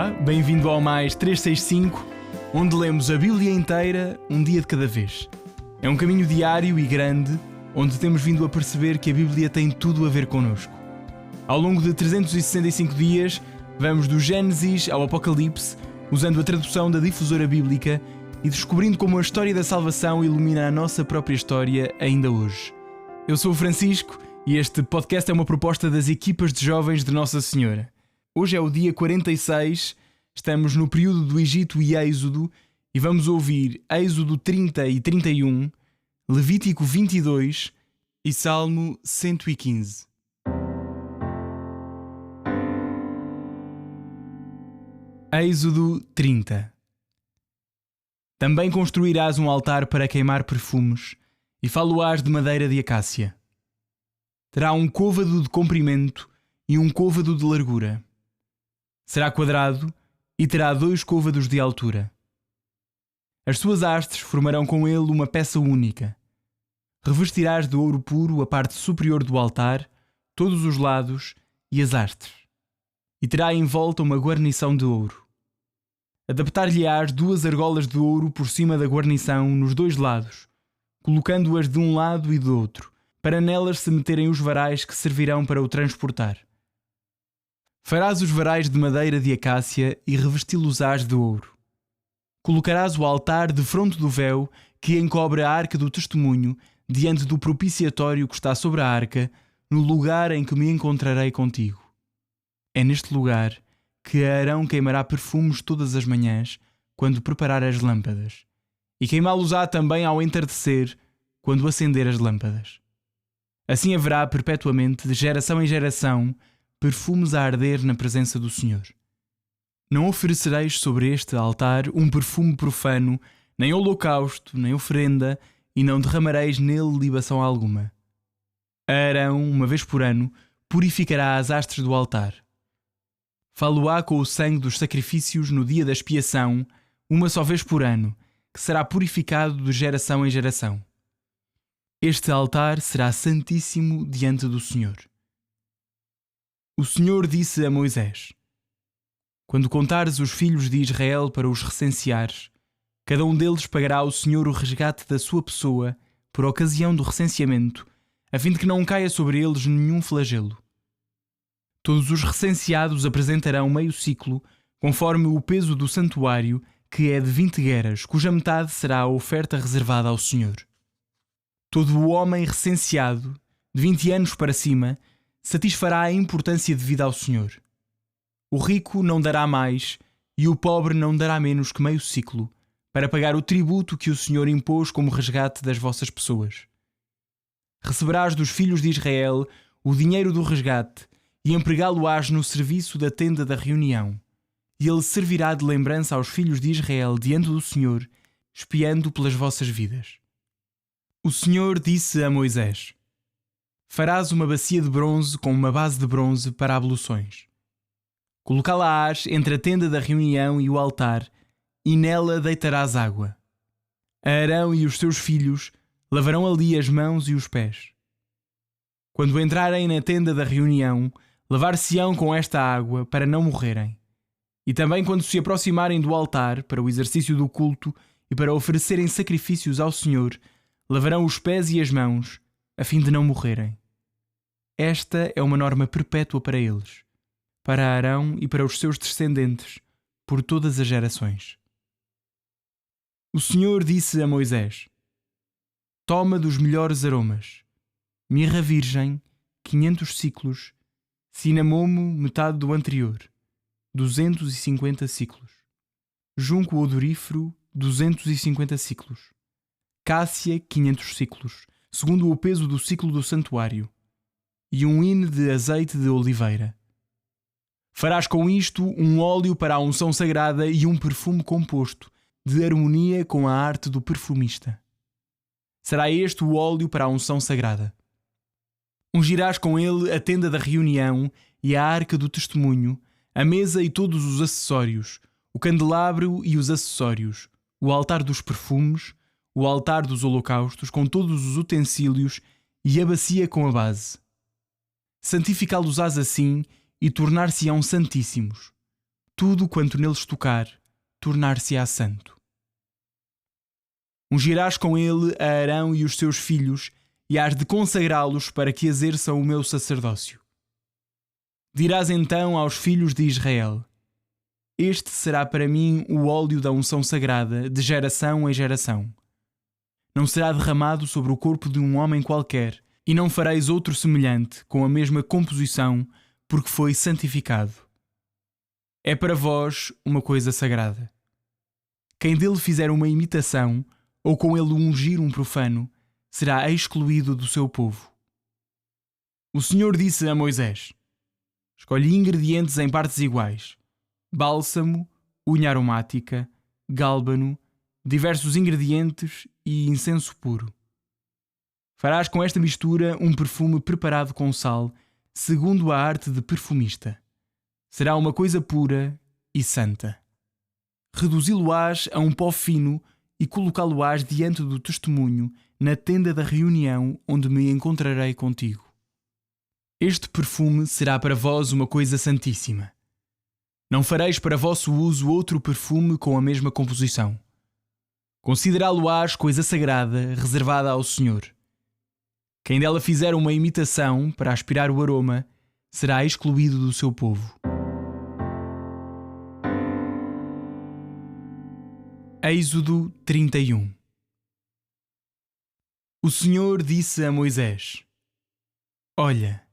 Olá, bem-vindo ao Mais 365, onde lemos a Bíblia inteira um dia de cada vez. É um caminho diário e grande, onde temos vindo a perceber que a Bíblia tem tudo a ver connosco. Ao longo de 365 dias, vamos do Gênesis ao Apocalipse, usando a tradução da Difusora Bíblica e descobrindo como a história da salvação ilumina a nossa própria história ainda hoje. Eu sou o Francisco e este podcast é uma proposta das equipas de jovens de Nossa Senhora. Hoje é o dia 46, estamos no período do Egito e Êxodo e vamos ouvir Êxodo 30 e 31, Levítico 22 e Salmo 115. Êxodo 30. Também construirás um altar para queimar perfumes e fá-lo-ás de madeira de acácia. Terá um côvado de comprimento e um côvado de largura. Será quadrado e terá 2 côvados de altura. As suas hastes formarão com ele uma peça única. Revestirás de ouro puro a parte superior do altar, todos os lados e as hastes. E terá em volta uma guarnição de ouro. Adaptar-lhe-ás 2 argolas de ouro por cima da guarnição nos 2 lados, colocando-as de um lado e do outro, para nelas se meterem os varais que servirão para o transportar. Farás os varais de madeira de acácia e revesti-los-ás de ouro. Colocarás o altar defronte do véu que encobre a arca do testemunho, diante do propiciatório que está sobre a arca, no lugar em que me encontrarei contigo. É neste lugar que Arão queimará perfumes todas as manhãs, quando preparar as lâmpadas, e queimá-los-á também ao entardecer, quando acender as lâmpadas. Assim haverá perpetuamente, de geração em geração, perfumes a arder na presença do Senhor. Não oferecereis sobre este altar um perfume profano, nem holocausto, nem oferenda, e não derramareis nele libação alguma. Arão, uma vez por ano, purificará as hastes do altar. Fá-lo-á com o sangue dos sacrifícios no dia da expiação, uma só vez por ano, que será purificado de geração em geração. Este altar será santíssimo diante do Senhor. O Senhor disse a Moisés: quando contares os filhos de Israel para os recenseares, cada um deles pagará ao Senhor o resgate da sua pessoa por ocasião do recenseamento, a fim de que não caia sobre eles nenhum flagelo. Todos os recenseados apresentarão meio ciclo, conforme o peso do santuário, que é de 20 gueras, cuja metade será a oferta reservada ao Senhor. Todo o homem recenseado, de 20 anos para cima, satisfará a importância devida ao Senhor. O rico não dará mais, e o pobre não dará menos que meio ciclo, para pagar o tributo que o Senhor impôs como resgate das vossas pessoas. Receberás dos filhos de Israel o dinheiro do resgate, e empregá-lo-ás no serviço da tenda da reunião, e ele servirá de lembrança aos filhos de Israel diante do Senhor, espiando pelas vossas vidas. O Senhor disse a Moisés: farás uma bacia de bronze com uma base de bronze para abluções. Colocá-la-ás entre a tenda da reunião e o altar, e nela deitarás água. Arão e os seus filhos lavarão ali as mãos e os pés. Quando entrarem na tenda da reunião, lavar-se-ão com esta água para não morrerem. E também quando se aproximarem do altar para o exercício do culto e para oferecerem sacrifícios ao Senhor, lavarão os pés e as mãos, a fim de não morrerem. Esta é uma norma perpétua para eles, para Arão e para os seus descendentes, por todas as gerações. O Senhor disse a Moisés: toma dos melhores aromas, mirra virgem, 500 ciclos, cinamomo, metade do anterior, 250 ciclos, junco odorífero, 250 ciclos, cássia, 500 ciclos, segundo o peso do ciclo do santuário, e um hino de azeite de oliveira. Farás com isto um óleo para a unção sagrada e um perfume composto, de harmonia com a arte do perfumista. Será este o óleo para a unção sagrada. Ungirás com ele a tenda da reunião e a arca do testemunho, a mesa e todos os acessórios, o candelabro e os acessórios, o altar dos perfumes, o altar dos holocaustos com todos os utensílios e a bacia com a base. Santificá-los-ás assim e tornar-se-ão santíssimos. tudo quanto neles tocar, tornar-se-á santo. Ungirás com ele a Arão e os seus filhos, e hás de consagrá-los para que exerçam o meu sacerdócio. Dirás então aos filhos de Israel: Este será para mim o óleo da unção sagrada, de geração em geração. Não será derramado sobre o corpo de um homem qualquer, e não fareis outro semelhante, com a mesma composição, porque foi santificado. É para vós uma coisa sagrada. Quem dele fizer uma imitação, ou com ele ungir um profano, será excluído do seu povo. O Senhor disse a Moisés: Escolhe ingredientes em partes iguais: bálsamo, unha aromática, gálbano, diversos ingredientes e incenso puro. Farás com esta mistura um perfume preparado com sal, segundo a arte de perfumista. Será uma coisa pura e santa. Reduzi-lo-ás a um pó fino e colocá-lo-ás diante do testemunho, na tenda da reunião, onde me encontrarei contigo. Este perfume será para vós uma coisa santíssima. Não fareis para vosso uso outro perfume com a mesma composição. Considerá-lo-ás coisa sagrada, reservada ao Senhor. Quem dela fizer uma imitação para aspirar o aroma, será excluído do seu povo. Êxodo 31. O Senhor disse a Moisés: Olha,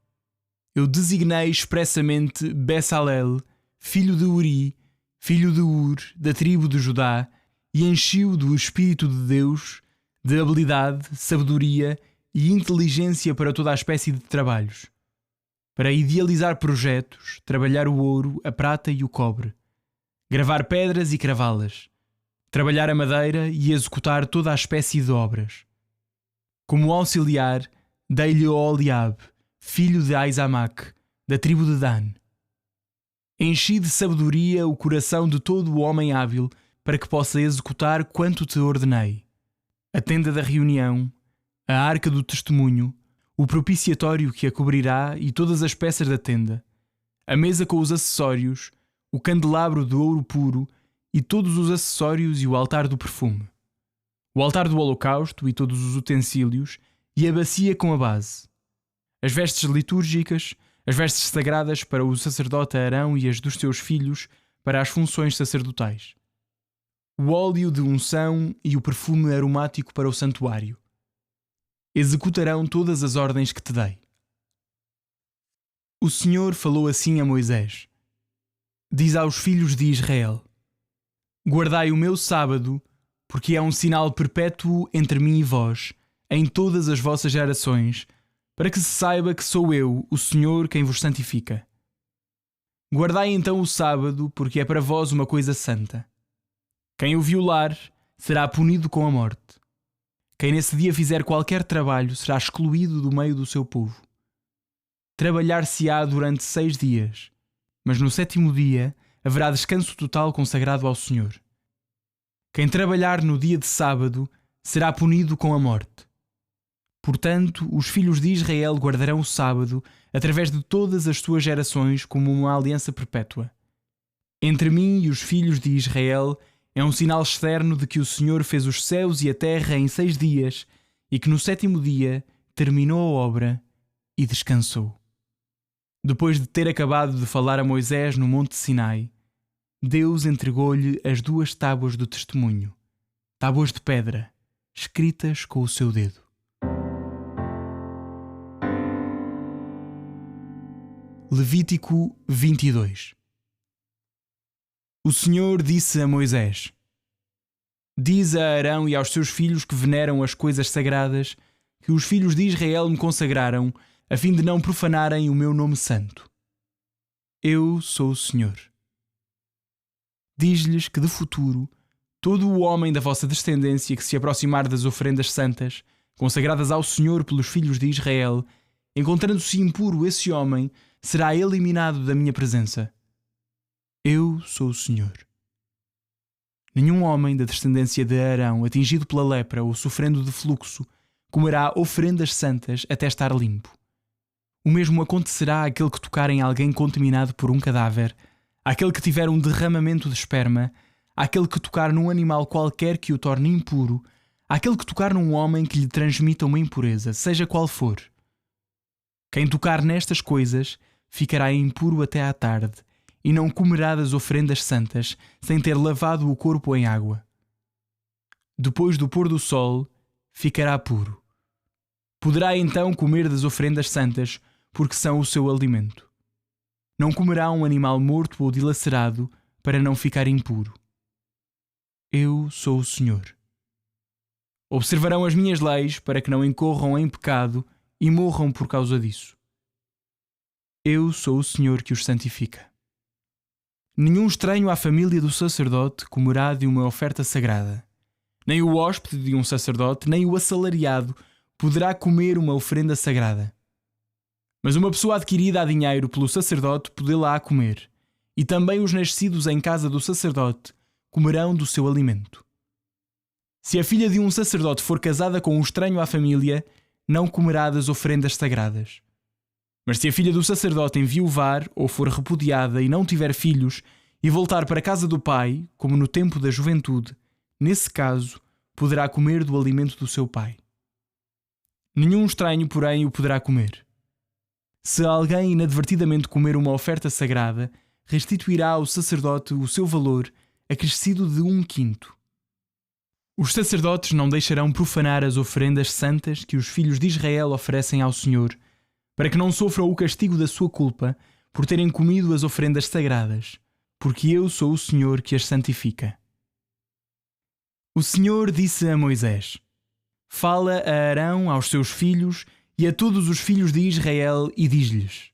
eu designei expressamente Bezalel, filho de Uri, filho de Ur, da tribo de Judá, e enchi-o do Espírito de Deus, de habilidade, sabedoria e inteligência para toda a espécie de trabalhos, para idealizar projetos, trabalhar o ouro, a prata e o cobre, gravar pedras e cravá-las, trabalhar a madeira e executar toda a espécie de obras. Como auxiliar, dei-lhe Oliabe, filho de Aizamaque, da tribo de Dan. Enchi de sabedoria o coração de todo o homem hábil, para que possa executar quanto te ordenei: a tenda da reunião, a arca do testemunho, o propiciatório que a cobrirá e todas as peças da tenda, a mesa com os acessórios, o candelabro de ouro puro e todos os acessórios e o altar do perfume, o altar do holocausto e todos os utensílios e a bacia com a base, as vestes litúrgicas, as vestes sagradas para o sacerdote Arão e as dos seus filhos para as funções sacerdotais, o óleo de unção e o perfume aromático para o santuário. Executarão todas as ordens que te dei. O Senhor falou assim a Moisés: Diz aos filhos de Israel: Guardai o meu sábado, porque é um sinal perpétuo entre mim e vós, em todas as vossas gerações, para que se saiba que sou eu, o Senhor, quem vos santifica. Guardai então o sábado, porque é para vós uma coisa santa. Quem o violar será punido com a morte. Quem nesse dia fizer qualquer trabalho será excluído do meio do seu povo. Trabalhar-se-á durante 6 dias, mas no 7º dia haverá descanso total consagrado ao Senhor. Quem trabalhar no dia de sábado será punido com a morte. Portanto, os filhos de Israel guardarão o sábado através de todas as suas gerações como uma aliança perpétua. Entre mim e os filhos de Israel é um sinal externo de que o Senhor fez os céus e a terra em 6 dias e que no 7º dia terminou a obra e descansou. Depois de ter acabado de falar a Moisés no monte Sinai, Deus entregou-lhe as 2 tábuas do testemunho, tábuas de pedra, escritas com o seu dedo. Levítico 22. O Senhor disse a Moisés: Diz a Arão e aos seus filhos que veneram as coisas sagradas que os filhos de Israel me consagraram, a fim de não profanarem o meu nome santo. Eu sou o Senhor. Diz-lhes que de futuro todo o homem da vossa descendência que se aproximar das oferendas santas, consagradas ao Senhor pelos filhos de Israel, encontrando-se impuro esse homem, será eliminado da minha presença. Eu sou o Senhor. Nenhum homem da descendência de Arão atingido pela lepra ou sofrendo de fluxo comerá oferendas santas até estar limpo. O mesmo acontecerá àquele que tocar em alguém contaminado por um cadáver, àquele que tiver um derramamento de esperma, àquele que tocar num animal qualquer que o torne impuro, àquele que tocar num homem que lhe transmita uma impureza, seja qual for. Quem tocar nestas coisas ficará impuro até à tarde, e não comerá das oferendas santas, sem ter lavado o corpo em água. Depois do pôr do sol, ficará puro. Poderá então comer das oferendas santas, porque são o seu alimento. Não comerá um animal morto ou dilacerado, para não ficar impuro. Eu sou o Senhor. Observarão as minhas leis, para que não incorram em pecado e morram por causa disso. Eu sou o Senhor que os santifica. Nenhum estranho à família do sacerdote comerá de uma oferta sagrada. Nem o hóspede de um sacerdote, nem o assalariado poderá comer uma oferenda sagrada. Mas uma pessoa adquirida a dinheiro pelo sacerdote poderá comer, e também os nascidos em casa do sacerdote comerão do seu alimento. Se a filha de um sacerdote for casada com um estranho à família, não comerá das oferendas sagradas. Mas se a filha do sacerdote enviuvar ou for repudiada e não tiver filhos e voltar para a casa do pai, como no tempo da juventude, nesse caso, poderá comer do alimento do seu pai. Nenhum estranho, porém, o poderá comer. Se alguém inadvertidamente comer uma oferta sagrada, restituirá ao sacerdote o seu valor, acrescido de 1/5. Os sacerdotes não deixarão profanar as oferendas santas que os filhos de Israel oferecem ao Senhor, para que não sofram o castigo da sua culpa por terem comido as oferendas sagradas, porque eu sou o Senhor que as santifica. O Senhor disse a Moisés: Fala a Arão, aos seus filhos e a todos os filhos de Israel e diz-lhes: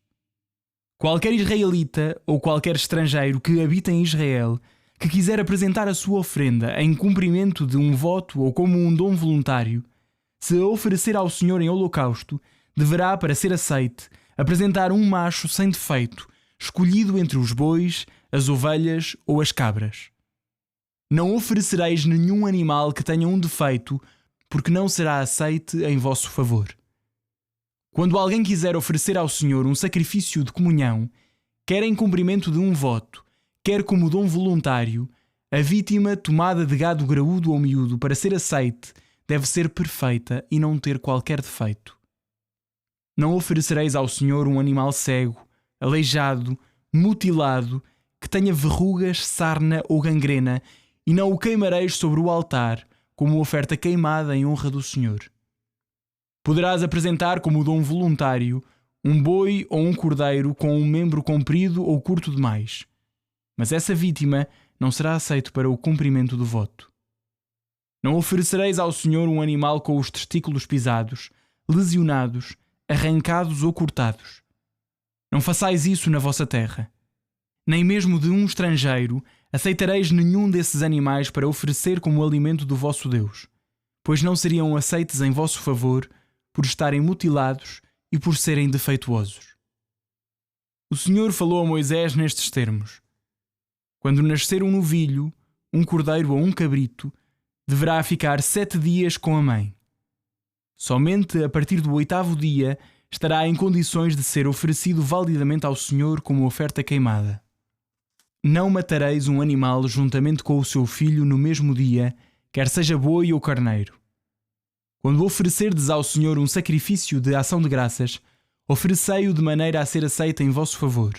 Qualquer israelita ou qualquer estrangeiro que habita em Israel, que quiser apresentar a sua oferenda em cumprimento de um voto ou como um dom voluntário, se a oferecer ao Senhor em holocausto, deverá, para ser aceite, apresentar um macho sem defeito, escolhido entre os bois, as ovelhas ou as cabras. Não oferecereis nenhum animal que tenha um defeito, porque não será aceite em vosso favor. Quando alguém quiser oferecer ao Senhor um sacrifício de comunhão, quer em cumprimento de um voto, quer como dom voluntário, a vítima tomada de gado graúdo ou miúdo para ser aceite deve ser perfeita e não ter qualquer defeito. Não oferecereis ao Senhor um animal cego, aleijado, mutilado, que tenha verrugas, sarna ou gangrena, e não o queimareis sobre o altar, como oferta queimada em honra do Senhor. Poderás apresentar como dom voluntário um boi ou um cordeiro com um membro comprido ou curto demais, mas essa vítima não será aceito para o cumprimento do voto. Não oferecereis ao Senhor um animal com os testículos pisados, lesionados, arrancados ou cortados. Não façais isso na vossa terra. Nem mesmo de um estrangeiro aceitareis nenhum desses animais para oferecer como alimento do vosso Deus, pois não seriam aceites em vosso favor por estarem mutilados e por serem defeituosos. O Senhor falou a Moisés nestes termos: Quando nascer um novilho, um cordeiro ou um cabrito, deverá ficar 7 dias com a mãe. Somente a partir do 8º dia estará em condições de ser oferecido validamente ao Senhor como oferta queimada. Não matareis um animal juntamente com o seu filho no mesmo dia, quer seja boi ou carneiro. Quando oferecerdes ao Senhor um sacrifício de ação de graças, oferecei-o de maneira a ser aceita em vosso favor.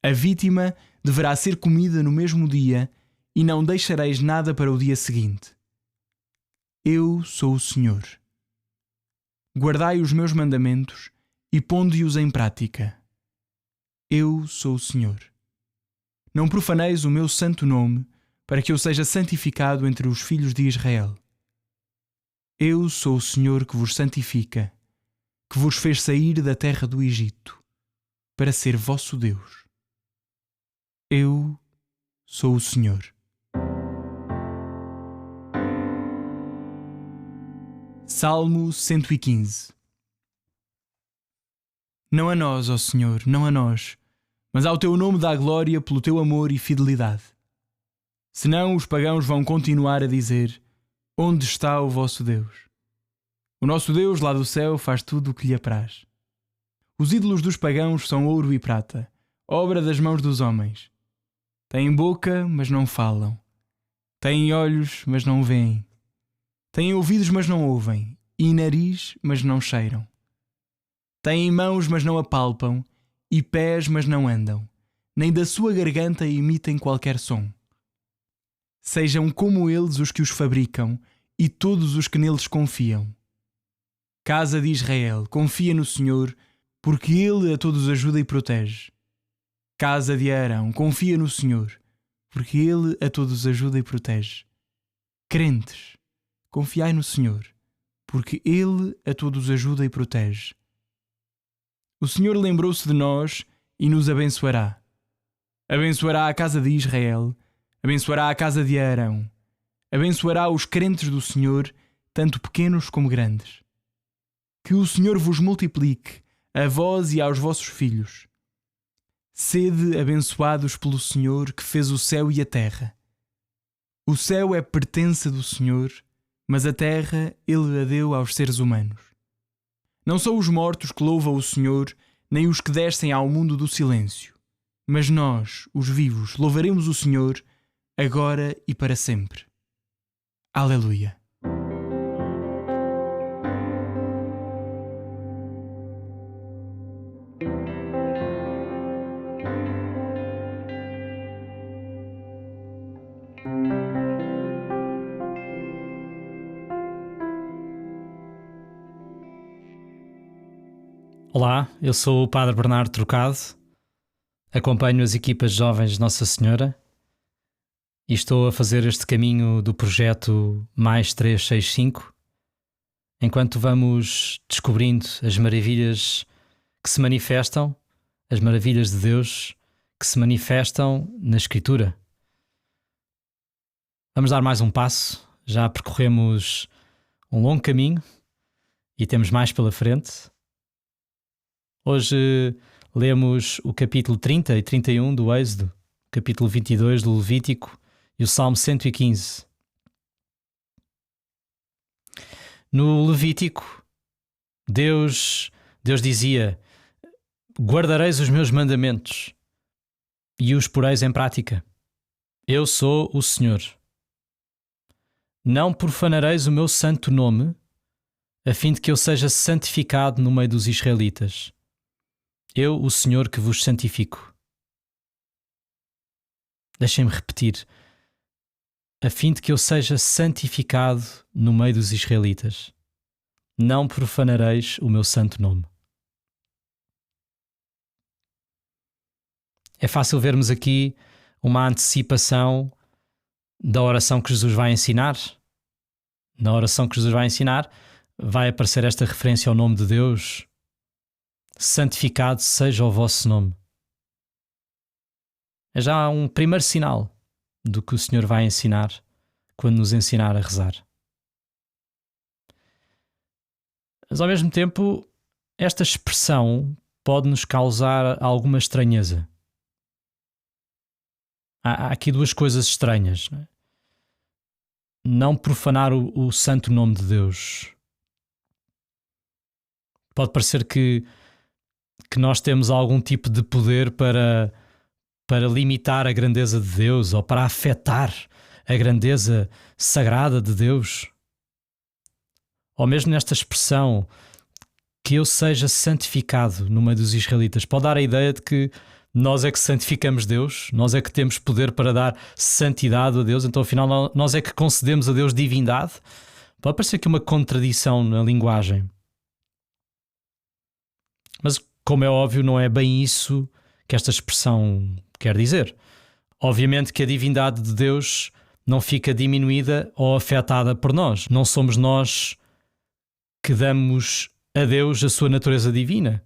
A vítima deverá ser comida no mesmo dia, e não deixareis nada para o dia seguinte. Eu sou o Senhor. Guardai os meus mandamentos e ponde-os em prática. Eu sou o Senhor. Não profaneis o meu santo nome, para que eu seja santificado entre os filhos de Israel. Eu sou o Senhor que vos santifica, que vos fez sair da terra do Egito, para ser vosso Deus. Eu sou o Senhor. Salmo 115. Não a nós, ó Senhor, não a nós, mas ao teu nome dá glória pelo teu amor e fidelidade. Senão os pagãos vão continuar a dizer: onde está o vosso Deus? O nosso Deus lá do céu faz tudo o que lhe apraz. Os ídolos dos pagãos são ouro e prata, obra das mãos dos homens. Têm boca, mas não falam. Têm olhos, mas não veem. Têm ouvidos, mas não ouvem. E nariz, mas não cheiram. Têm mãos, mas não apalpam. E pés, mas não andam. Nem da sua garganta emitem qualquer som. Sejam como eles os que os fabricam e todos os que neles confiam. Casa de Israel, confia no Senhor, porque Ele a todos ajuda e protege. Casa de Arão, confia no Senhor, porque Ele a todos ajuda e protege. Crentes, confiai no Senhor, porque Ele a todos ajuda e protege. O Senhor lembrou-se de nós e nos abençoará. Abençoará a casa de Israel, abençoará a casa de Arão, abençoará os crentes do Senhor, tanto pequenos como grandes. Que o Senhor vos multiplique, a vós e aos vossos filhos. Sede abençoados pelo Senhor que fez o céu e a terra. O céu é pertença do Senhor, mas a terra Ele a deu aos seres humanos. Não são os mortos que louvam o Senhor, nem os que descem ao mundo do silêncio. Mas nós, os vivos, louvaremos o Senhor, agora e para sempre. Aleluia. Olá, eu sou o Padre Bernardo Trocado, acompanho as equipas jovens de Nossa Senhora e estou a fazer este caminho do projeto Mais 365, enquanto vamos descobrindo as maravilhas que se manifestam, as maravilhas de Deus que se manifestam na Escritura. Vamos dar mais um passo, já percorremos um longo caminho e temos mais pela frente. Hoje lemos o capítulo 30 e 31 do Êxodo, o capítulo 22 do Levítico e o Salmo 115. No Levítico, Deus dizia: guardareis os meus mandamentos e os poreis em prática. Eu sou o Senhor. Não profanareis o meu santo nome, a fim de que eu seja santificado no meio dos israelitas. Eu, o Senhor, que vos santifico. Deixem-me repetir. A fim de que eu seja santificado no meio dos israelitas. Não profanareis o meu santo nome. É fácil vermos aqui uma antecipação da oração que Jesus vai ensinar. Na oração que Jesus vai ensinar, vai aparecer esta referência ao nome de Deus. Santificado seja o vosso nome. É já um primeiro sinal do que o Senhor vai ensinar quando nos ensinar a rezar. Mas ao mesmo tempo, esta expressão pode nos causar alguma estranheza. Há aqui duas coisas estranhas. Não profanar o santo nome de Deus. Pode parecer que nós temos algum tipo de poder para limitar a grandeza de Deus ou para afetar a grandeza sagrada de Deus. Ou mesmo nesta expressão, que eu seja santificado no meio dos israelitas, pode dar a ideia de que nós é que santificamos Deus, nós é que temos poder para dar santidade a Deus, então afinal nós é que concedemos a Deus divindade. Pode parecer aqui uma contradição na linguagem. Mas, como é óbvio, não é bem isso que esta expressão quer dizer. Obviamente que a divindade de Deus não fica diminuída ou afetada por nós. Não somos nós que damos a Deus a sua natureza divina.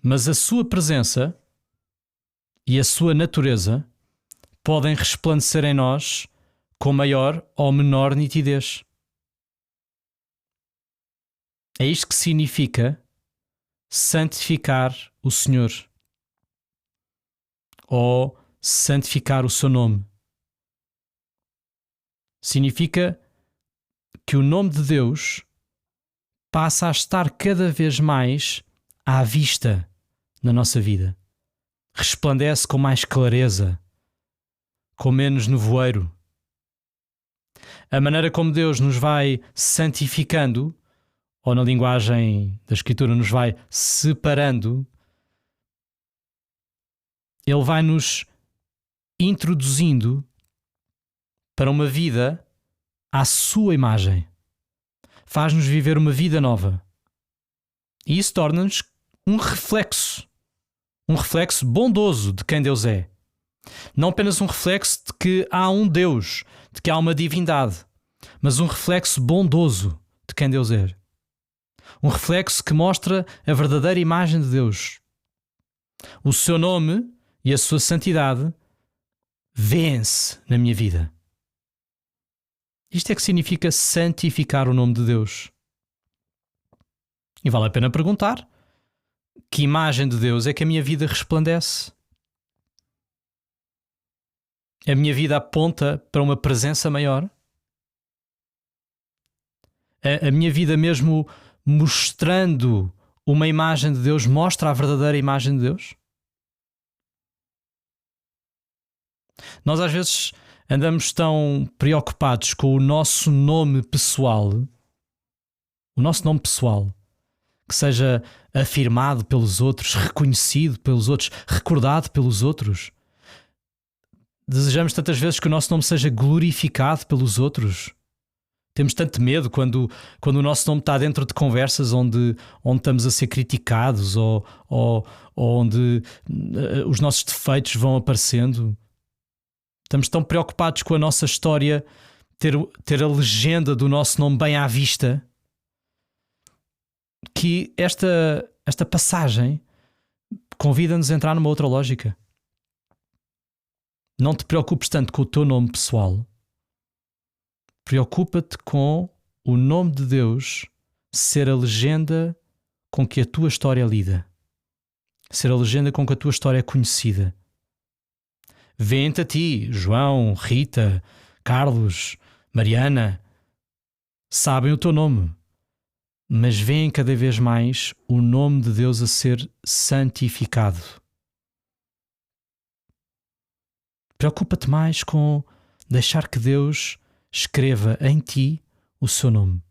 Mas a sua presença e a sua natureza podem resplandecer em nós com maior ou menor nitidez. É isto que significa santificar o Senhor ou santificar o seu nome. Significa que o nome de Deus passa a estar cada vez mais à vista na nossa vida. resplandece com mais clareza, com menos nevoeiro. A maneira como Deus nos vai santificando, ou na linguagem da Escritura nos vai separando, Ele vai nos introduzindo para uma vida à sua imagem. Faz-nos viver uma vida nova. E isso torna-nos um reflexo bondoso de quem Deus é. Não apenas um reflexo de que há um Deus, de que há uma divindade, mas um reflexo bondoso de quem Deus é. Um reflexo que mostra a verdadeira imagem de Deus. O seu nome e a sua santidade vêem-se na minha vida. Isto é que significa santificar o nome de Deus. E vale a pena perguntar: que imagem de Deus é que a minha vida resplandece? A minha vida aponta para uma presença maior? A minha vida mesmo mostrando uma imagem de Deus mostra a verdadeira imagem de Deus? Nós às vezes andamos tão preocupados com o nosso nome pessoal, que seja afirmado pelos outros, reconhecido pelos outros, recordado pelos outros. Desejamos tantas vezes que o nosso nome seja glorificado pelos outros. Temos tanto medo quando o nosso nome está dentro de conversas onde estamos a ser criticados ou onde os nossos defeitos vão aparecendo. Estamos tão preocupados com a nossa história, ter a legenda do nosso nome bem à vista, que esta passagem convida-nos a entrar numa outra lógica. Não te preocupes tanto com o teu nome pessoal. Preocupa-te com o nome de Deus ser a legenda com que a tua história lida. Ser a legenda com que a tua história é conhecida. Vêem-te a ti, João, Rita, Carlos, Mariana. Sabem o teu nome. Mas veem cada vez mais o nome de Deus a ser santificado. Preocupa-te mais com deixar que Deus escreva em ti o seu nome.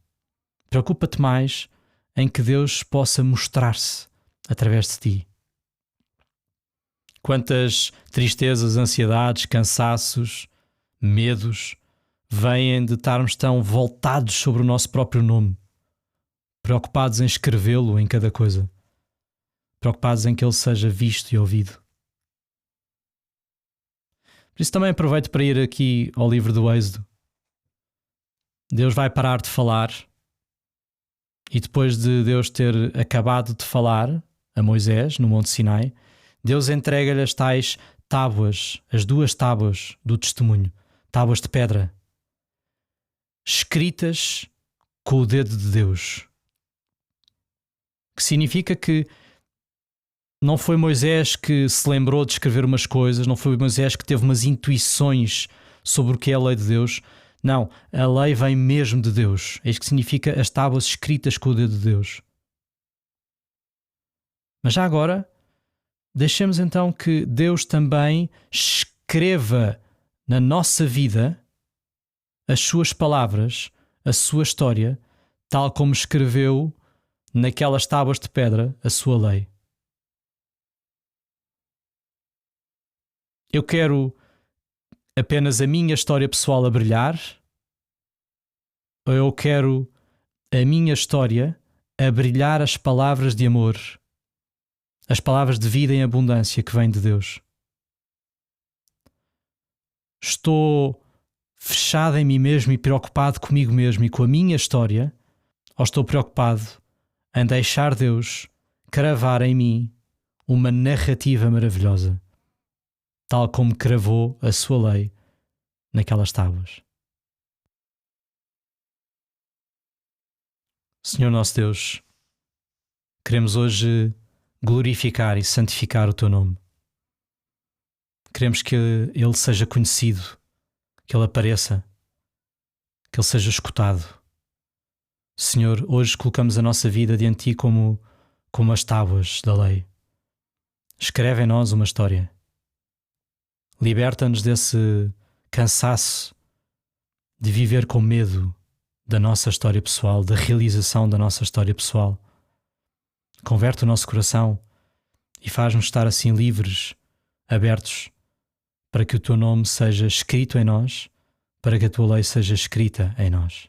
Preocupa-te mais em que Deus possa mostrar-se através de ti. Quantas tristezas, ansiedades, cansaços, medos vêm de estarmos tão voltados sobre o nosso próprio nome, preocupados em escrevê-lo em cada coisa, preocupados em que ele seja visto e ouvido. Por isso também aproveito para ir aqui ao livro do Êxodo. Deus vai parar de falar e depois de Deus ter acabado de falar a Moisés no Monte Sinai, Deus entrega-lhe as tais tábuas, as 2 tábuas do testemunho, tábuas de pedra, escritas com o dedo de Deus. Que significa que não foi Moisés que se lembrou de escrever umas coisas, não foi Moisés que teve umas intuições sobre o que é a lei de Deus. Não, a lei vem mesmo de Deus. É isto que significa as tábuas escritas com o dedo de Deus. Mas já agora, deixemos então que Deus também escreva na nossa vida as suas palavras, a sua história, tal como escreveu naquelas tábuas de pedra a sua lei. Eu quero apenas a minha história pessoal a brilhar, ou eu quero a minha história a brilhar as palavras de amor, as palavras de vida em abundância que vêm de Deus? Estou fechado em mim mesmo e preocupado comigo mesmo e com a minha história, ou estou preocupado em deixar Deus cravar em mim uma narrativa maravilhosa, tal como cravou a sua lei naquelas tábuas? Senhor nosso Deus, queremos hoje glorificar e santificar o Teu nome. Queremos que Ele seja conhecido, que Ele apareça, que Ele seja escutado. Senhor, hoje colocamos a nossa vida diante de Ti como as tábuas da lei. Escreve em nós uma história. Liberta-nos desse cansaço de viver com medo da nossa história pessoal, da realização da nossa história pessoal. Converte o nosso coração e faz-nos estar assim livres, abertos, para que o teu nome seja escrito em nós, para que a tua lei seja escrita em nós.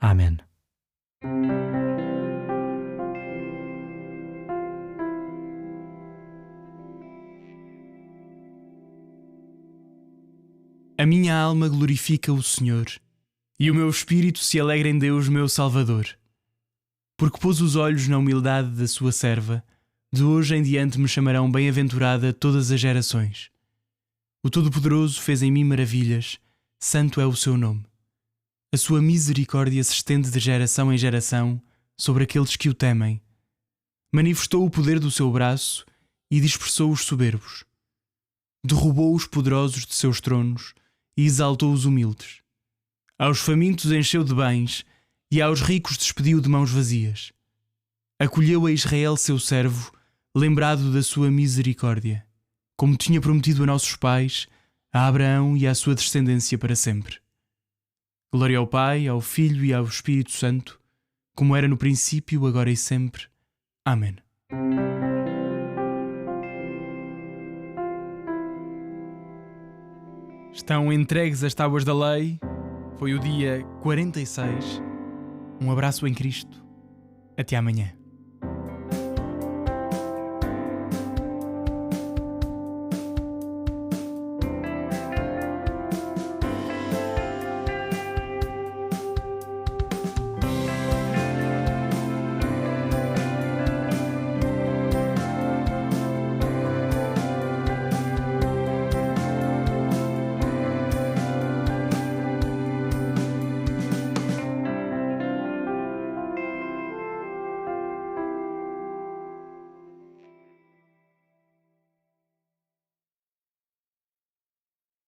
Amém. A minha alma glorifica o Senhor, e o meu espírito se alegra em Deus, meu Salvador. Porque pôs os olhos na humildade da sua serva, de hoje em diante me chamarão bem-aventurada todas as gerações. O Todo-Poderoso fez em mim maravilhas, santo é o seu nome. A sua misericórdia se estende de geração em geração sobre aqueles que o temem. Manifestou o poder do seu braço e dispersou os soberbos. Derrubou os poderosos de seus tronos e exaltou os humildes. Aos famintos encheu de bens e aos ricos despediu de mãos vazias. Acolheu a Israel seu servo, lembrado da sua misericórdia, como tinha prometido a nossos pais, a Abraão e à sua descendência para sempre. Glória ao Pai, ao Filho e ao Espírito Santo, como era no princípio, agora e sempre. Amém. Estão entregues as tábuas da lei. Foi o dia 46. Um abraço em Cristo. Até amanhã.